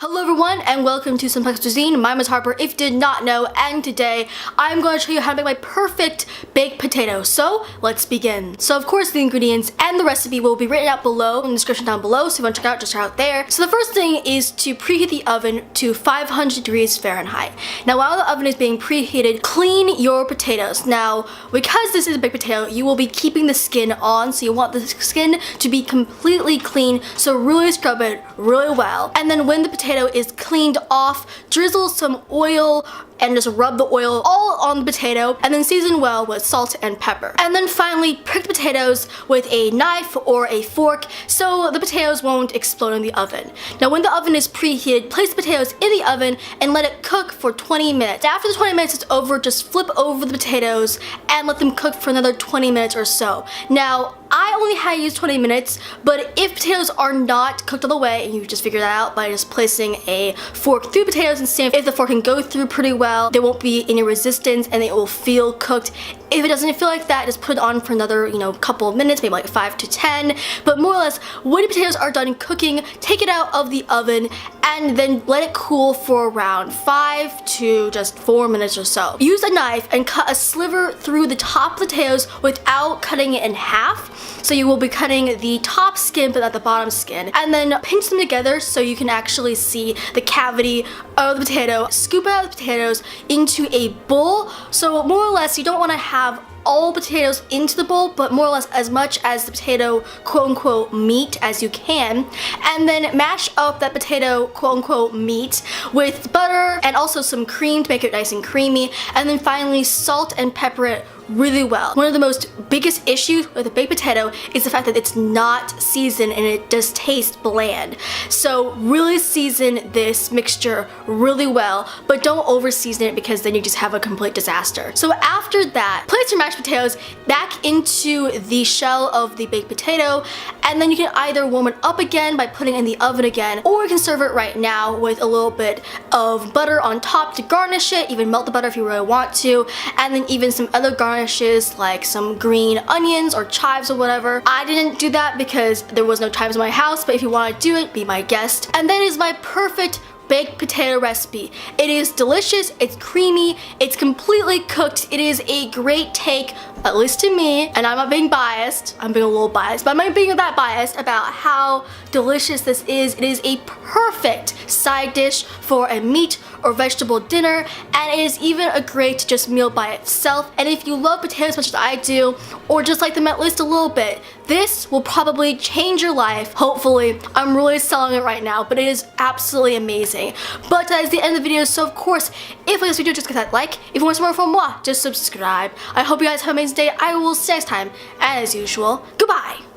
Hello everyone and welcome to Simplex Cuisine. My name is Harper if you did not know, and today I'm going to show you how to make my perfect baked potato. So let's begin. So of course the ingredients and the recipe will be written out below in the description down below, so if you want to check out, just check out there. So the first thing is to preheat the oven to 500 degrees Fahrenheit. Now while the oven is being preheated, clean your potatoes. Now because this is a baked potato, you will be keeping the skin on, so you want the skin to be completely clean, so really scrub it really well. And then when the potato is cleaned off, drizzle some oil and just rub the oil all on the potato, and then season well with salt and pepper. And then finally prick the potatoes with a knife or a fork so the potatoes won't explode in the oven. Now when the oven is preheated, place the potatoes in the oven and let it cook for 20 minutes. After the 20 minutes is over, just flip over the potatoes and let them cook for another 20 minutes or so. Now I only had to use 20 minutes, but if potatoes are not cooked all the way, and you just figure that out by just placing a fork through potatoes and seeing if the fork can go through pretty well, there won't be any resistance and it will feel cooked. If it doesn't feel like that, just put it on for another, couple of minutes, maybe like 5 to 10. But more or less, when the potatoes are done cooking, take it out of the oven and then let it cool for around 5 to just 4 minutes or so. Use a knife and cut a sliver through the top of the potatoes without cutting it in half. So you will be cutting the top skin but not the bottom skin. And then pinch them together so you can actually see the cavity of the potato. Scoop out the potatoes into a bowl. So more or less, you don't want to have all potatoes into the bowl, but more or less as much as the potato quote-unquote meat as you can, and then mash up that potato quote-unquote meat with butter and also some cream to make it nice and creamy, and then finally salt and pepper it really well. One of the most biggest issues with a baked potato is the fact that it's not seasoned and it does taste bland. So really season this mixture really well, but don't over season it because then you just have a complete disaster. So after that, place your mashed potatoes back into the shell of the baked potato, and then you can either warm it up again by putting it in the oven again, or you can serve it right now with a little bit of butter on top to garnish it, even melt the butter if you really want to, and then even some other garnishes like some green onions or chives or whatever. I didn't do that because there was no chives in my house, but if you want to do it, be my guest. And that is my perfect baked potato recipe. It is delicious, it's creamy, it's completely cooked, it is a great take, at least to me, and I'm not being biased, I'm being a little biased, but I'm not being that biased about how delicious this is. It is a perfect side dish for a meat or vegetable dinner, and it is even a great just meal by itself. And if you love potatoes as much as I do, or just like them at least a little bit, this will probably change your life, hopefully. I'm really selling it right now, but it is absolutely amazing. But that is the end of the video, so of course, if you like this video, just click that like. If you want some more from moi, just subscribe. I hope you guys have an amazing day. I will see you next time, and as usual, goodbye!